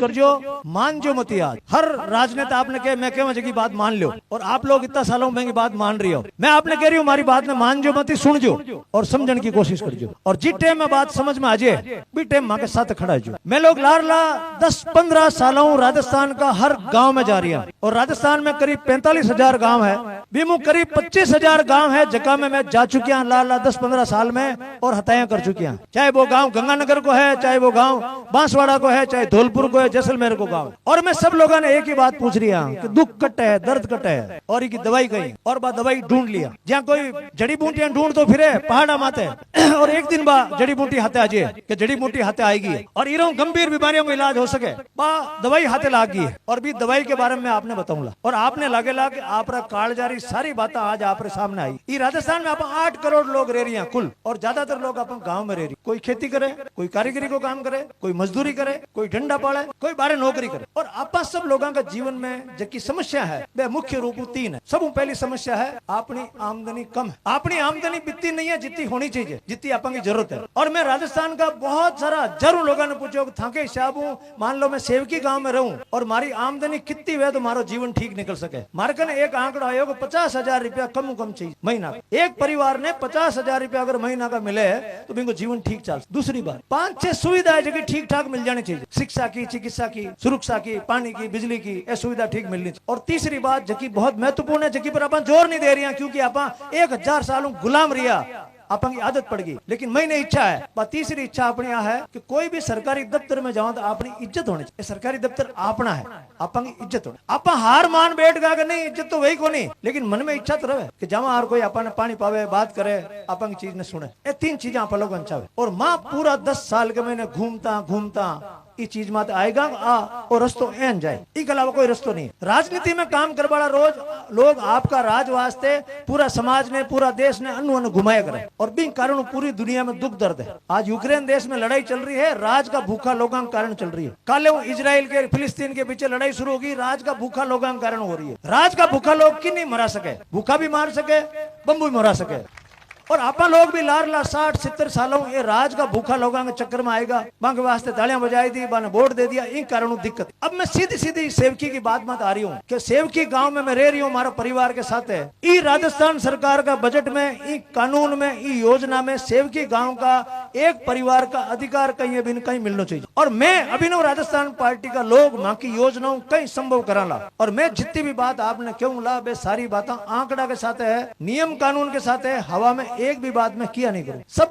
कर जो, मान जो मत आज। हर राजनेता आपने कहे मैं कह की बात मान लो, और आप लोग इतना सालों में की बात मान रही हो। मैं आपने कह रही हूँ हमारी बात में मान जो मत, सुन जो और समझने की कोशिश कर जो, और जिस टाइम में बात समझ में आ जाए भी टाइम मां के साथ खड़ा जो। मैं लोग लारला 10-15 सालों राजस्थान का हर गांव में जा रही है, और राजस्थान में करीब 45,000 गांव है, बीमू करीब 25,000 गांव है जगह में मैं जा चुकिया लारला 10-15 साल में, और हत्याएं कर चुकिया। चाहे वो गांव गंगानगर को है, चाहे वो गांव बांसवाड़ा को है, चाहे धौलपुर को है, जैसलमेर को गांव। और मैं सब लोगों ने एक ही बात पूछ रही हूँ कि दुख कट है, दर्द कट है, और इनकी दवाई कही, और बात दवाई ढूंढ लिया। जहाँ कोई जड़ी बूटियां ढूंढ तो फिरे पहाड़ा माते, और एक दिन बाद जड़ी बूटी हाथे आ जाए कि जड़ी बूटी हाथे आएगी, और इरों गंभीर बीमारियों का इलाज हो सके बा दवाई हाथे लागी। और भी दवाई के बारे में आपने बताऊंगा, और आपने लागे लागे आप कालजारी सारी बातें आज आप सामने आई। ये राजस्थान में आप 8 करोड़ लोग रह रही हैं कुल, और ज्यादातर लोग अपन गांव में रह रही। कोई खेती करे, कोई कारीगरी को काम करे, कोई मजदूरी करे, कोई डंडा पाले, कोई बाहर नौकरी करे। और आप सब लोगों का जीवन में जो समस्या है वह मुख्य रूप 3 है। सब पहली समस्या है अपनी आमदनी कम है। अपनी आमदनी बितती नहीं है जितनी होनी चाहिए, जितनी अपन की जरूरत है। और मैं राजस्थान का बहुत सारा जरूर लोगों ने पूछो थाके हिसाब हूँ, मान लो मैं सेवकी गांव में रहूं और हमारी आमदनी कितनी है तो हमारा जीवन ठीक निकल सके। मारे कने एक आंकड़ा आयोग 50,000 रुपया कम चाहिए महीना। एक परिवार ने 50,000 रुपया अगर महीना का मिले तो इनको जीवन ठीक चल। दूसरी बात 5-6 सुविधाएं जगह ठीक ठाक मिल जानी चाहिए, शिक्षा की, चिकित्सा की, सुरक्षा की, पानी की, बिजली की, ये सुविधा ठीक मिलनी चाहिए। और तीसरी बात जबकि बहुत महत्वपूर्ण है, जबकि पर अपन जोर नहीं दे रही है, क्योंकि अपन 1000 सालों गुलाम रिया, अपन की आदत पड़ गई। लेकिन मैंने इच्छा है, तीसरी इच्छा अपनी यहाँ है कि कोई भी सरकारी दफ्तर में जाओ तो अपनी इज्जत होनी चाहिए। सरकारी दफ्तर अपना है, अपन की इज्जत होनी। आप हार मान बैठ गया कि नहीं इज्जत तो वही को नहीं, लेकिन मन में इच्छा तो रहे कि जमा हर कोई अपन पानी पावे, बात करे, अपन की चीज ने सुने। ये 3 चीजें आप लोग चाहे। और माँ पूरा 10 साल के मैंने घूमता ये चीज मत आएगा और रस्तो एन जाए, इसके अलावा कोई रस्तो नहीं। राजनीति में काम कर बड़ा रोज लोग आपका राज वास्ते पूरा समाज ने, पूरा देश ने अनु घुमाया करे, और बिन कारण पूरी दुनिया में दुख दर्द है। आज यूक्रेन देश में लड़ाई चल रही है, राज का भूखा लोगों के कारण चल रही है। कल इजराइल के फिलिस्तीन के पीछे लड़ाई शुरू होगी, राज का भूखा लोगों के कारण हो रही है। राज का भूखा लोग की नहीं मरा सके, भूखा भी मार सके, बम्बू भी मरा सके। और आपा लोग भी लारला 60-70 सालों ये राज का भूखा लोगों के चक्कर में आएगा, बांके वास्ते तालियां बजाई दी, बाने वोट दे दिया, इन कारणों दिक्कत। अब मैं सीधी सेवकी की बात मत आ रही हूँ कि सेवकी गांव में मैं रह रही हूँ, हमारा परिवार के साथ है। ई राजस्थान सरकार का बजट में, ई कानून में, ई योजना में सेवकी गाँव का एक परिवार का अधिकार कहीं अभी कहीं मिलना चाहिए। और मैं अभिनव राजस्थान पार्टी का लोग माँ की योजनाओं कहीं संभव कराला, और मैं जितनी भी बात आपने क्यों ला वे सारी बातें आंकड़ा के साथ है, नियम कानून के साथ है, हवा में एक भी बात मैं किया नहीं करूं। सब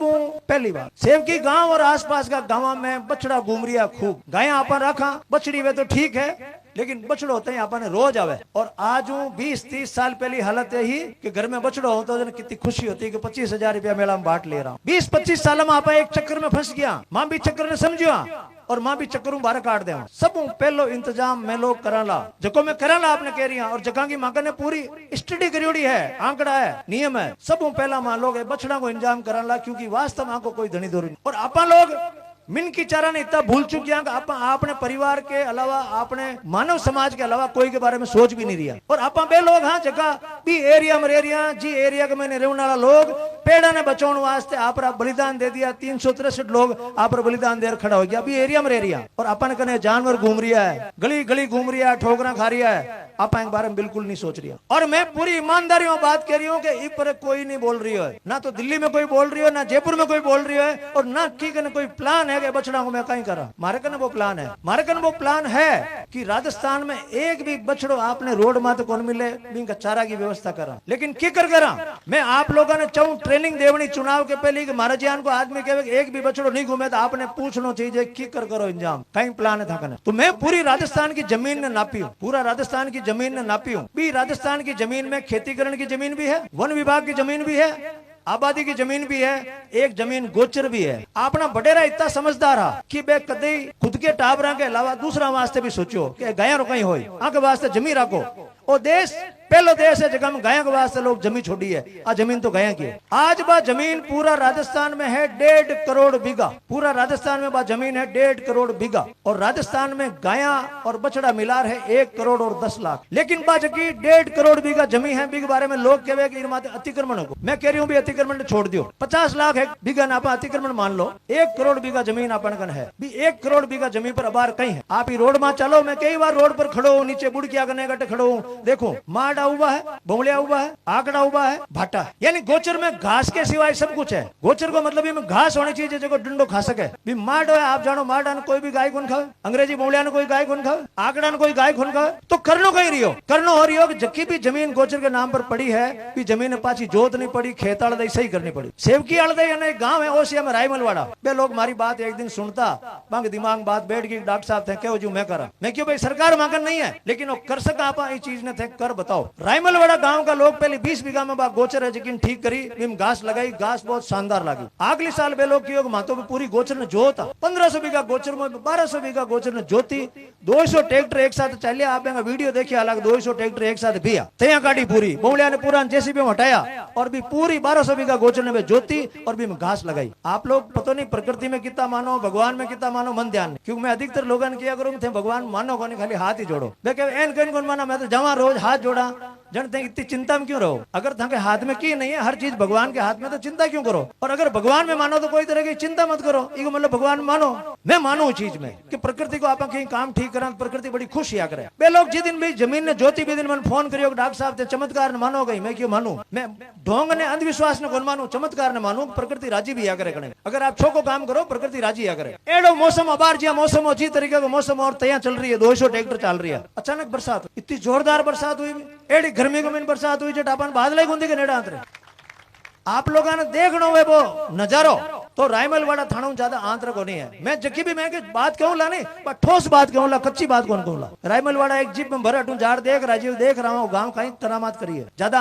पहली बात सेवकी गांव और आसपास का गांव में बछड़ा घूम रिया खूब, गायें अपन रखा, बछड़ी वे तो ठीक है, लेकिन बछड़ो होते हैं अपन रोज आवे। और आज 20-30 साल पहली हालत यही कि घर में बछड़ो होता तो कितनी खुशी होती कि 25,000 रुपया मेला में बांट ले रहा हूँ। 20-25 साल में आप एक चक्कर में फंस गया, मां भी चक्कर ने समझिया और मां भी चक्करों बाहर काट दे। सब पहलो इंतजाम मैं लोग कराला, जको मैं कराला आपने कह रही और जगह की मां ने पूरी स्टडी करी है, आंकड़ा है, नियम है। सब पहला मां लोग बछड़ा को इंतजाम कराला, क्योंकि वास्तव में को कोई धनी दौरी नहीं। और आपा लोग मिन की चारा ने इतना भूल चुके हैं कि आपने परिवार के अलावा, आपने मानव समाज के अलावा कोई के बारे में सोच भी नहीं रिया। और आप बे लोग हाँ जगह भी एरिया में रह रिया, जी एरिया के मैंने रहने वाला लोग पेड़ा ने बचाने वास्ते आप बलिदान दे दिया। 363 लोग आप बलिदान देर खड़ा हो गया, अभी एरिया में रह रिया। और अपन कने जानवर घूम रिया है, गली गली घूम रिया है, ठोकरा खा रिया है, आप इस बारे में बिल्कुल नहीं सोच रिया। और मैं पूरी ईमानदारी में बात कर रही हूँ कि इस पर कोई नहीं बोल रही है, ना तो दिल्ली में कोई बोल रही है, ना जयपुर में कोई बोल रही है, और ना की कोई प्लान है कि बछड़ा को मैं कहीं करा। मारे कने वो प्लान है, मारे कने वो प्लान है कि राजस्थान में एक भी बछड़ो आपने रोड में तो कौन मिले, इनका चारा की व्यवस्था करा। लेकिन की कर करा मैं आप लोगों ने चाहूं ट्रेनिंग देवनी चुनाव के पहले कि महाराज जान को आदमी कहे एक भी बछड़ो नहीं घूमे तो आपने पूछना चाहिए की कर करो इंजाम, कहीं प्लान था कने। तो मैं पूरी राजस्थान की जमीन ने नापी हूँ, पूरा राजस्थान की जमीन ने नापी हूँ। भी राजस्थान की जमीन में खेतीकरण की जमीन भी है, वन विभाग की जमीन भी है, आबादी की जमीन भी है, एक जमीन गोचर भी है। अपना बडेरा इतना समझदार है कि बे कदे खुद के टाबरा के अलावा दूसरा वास्ते भी सोचो कि गाया रो कहीं होई, आके वास्ते जमीन रखो। और देश पहलो देश है जगह में गाया के वास्ते लोग जमीन छोड़ी है। आ जमीन तो गाया की है। आज बा जमीन पूरा राजस्थान में है 1.5 करोड़ बीघा। पूरा राजस्थान में बा जमीन है 1.5 करोड़ बीघा और राजस्थान में गाया और बछड़ा मिलार है 1 करोड़ और 10 लाख। लेकिन बा जगी 1.5 करोड़ बीघा जमीन है बीघ बारे में लोग कहे कि अतिक्रमण हो। मैं कह रही हूँ भी अतिक्रमण ने छोड़ दियो। 50 लाख है बीघा ना अतिक्रमण मान लो। 1 करोड़ बीघा जमीन अपन कन है भी 1 करोड़ बीघा जमीन पर अबार कहीं है। आप ही रोड में चलो, मैं कई बार रोड पर खड़ो हूँ, नीचे बुड़किया करने गटे खड़ो हूँ, देखो माडा हुआ है, बोमलिया हुआ है, आकड़ा हुआ है, भाटा है। यानी गोचर में घास के सिवाय सब कुछ है। गोचर को मतलब ये घास होनी चाहिए जो डंडो खा सके। भी माडो है, आप जानो माडा ने कोई भी गाय कौन खावे, अंग्रेजी बोमलिया ने कोई गाय कौन खावे, आकड़ा ने कोई गाय कौन खावे। तो करनो कहीं रही हो, करनो हो रही हो कि जबकि भी जमीन गोचर के नाम पर पड़ी है भी जमीन पाची जोत नहीं पड़ी, खेत आड़ सही करनी पड़ी। सेवकी आड़दई गांव है ओसिया में रायमलवाड़ा। बे लोग मारी बात एक दिन सुनता, बांग दिमाग में बात बैठ गई, डॉक्टर साहब थे क्यों जो मैं करा, मैं क्यों भाई सरकार मांगन नहीं है लेकिन वो कर सका आप ये चीज ने थे कर बताओ। रायमलवाड़ा गांव का लोग पहले 20 बीघा में गोचर है जिन ठीक करी, बिम घास लगाई, घास बहुत शानदार लगी। अगले साल बे लोग की मातो में पूरी गोचर ने जोता 1500 बीघा गोचर में 1200 बीघा गोचर ने जोती। 200 ट्रैक्टर एक साथ चलिए, आप वीडियो देखिए अलग, 200 ट्रैक्टर एक साथ भिया तैयार काटी पूरी। बोमलिया ने पूरा जेसीबी में हटाया और भी पूरी 1200 बीघा गोचर ने जोती और भी घास लगाई। आप लोग पता नहीं प्रकृति में कितना मानो, भगवान में कितना मानो, मन ध्यान। क्योंकि मैं अधिकतर लोगों ने किया करूं थे भगवान मानो को नहीं, खाली हाथ ही जोड़ो। कौन माना, मैं तो जमा रोज हाथ जोड़ा। जनते इतनी चिंता में क्यों रहो? अगर तुम्हारे हाथ में की नहीं है, हर चीज भगवान के हाथ में, तो चिंता क्यों करो? और अगर भगवान में मानो तो कोई तरह की चिंता मत करो। ये मतलब भगवान मानो, मैं मानू चीज में कि प्रकृति को आप कहीं काम ठीक करा, प्रकृति बड़ी खुश या करे। वे लोग जिस दिन भी जमीन ने ज्योति भी दिन मैंने फोन करियो डॉक्टर साहब थे चमत्कार ने मानो गई, मैं क्यों मानू? मैं ढोंग ने अंधविश्वास ने कौन मानू, चमत्कार ने मानू। प्रकृति राजी भी या करे कने। अगर आप छोको काम करो प्रकृति राजी या करे। एडो मौसम अबार जिया मौसम अच्छी तरीके का मौसम और तैयार चल रही है, 200 ट्रैक्टर चल रही है। अचानक बरसात, इतनी जोरदार बरसात हुई, एडी गर्मी को में बरसात हुई जो टापन बादल गुंदी के नेड़ा आंतरे। आप लोगों ने देखना है वो नजारो तो रायमलवाड़ा थाना ज्यादा आंतर को नहीं है। मैं जकी भी मैं बात कहूँ ला नहीं, पर ठोस बात कहूँ ला, कच्ची बात कौन कहूँ ला। रायमलवाड़ा एक जीप में भर हटू जार देख, राजीव देख रहा हूँ, गाँव कहीं तनामात करी है ज्यादा।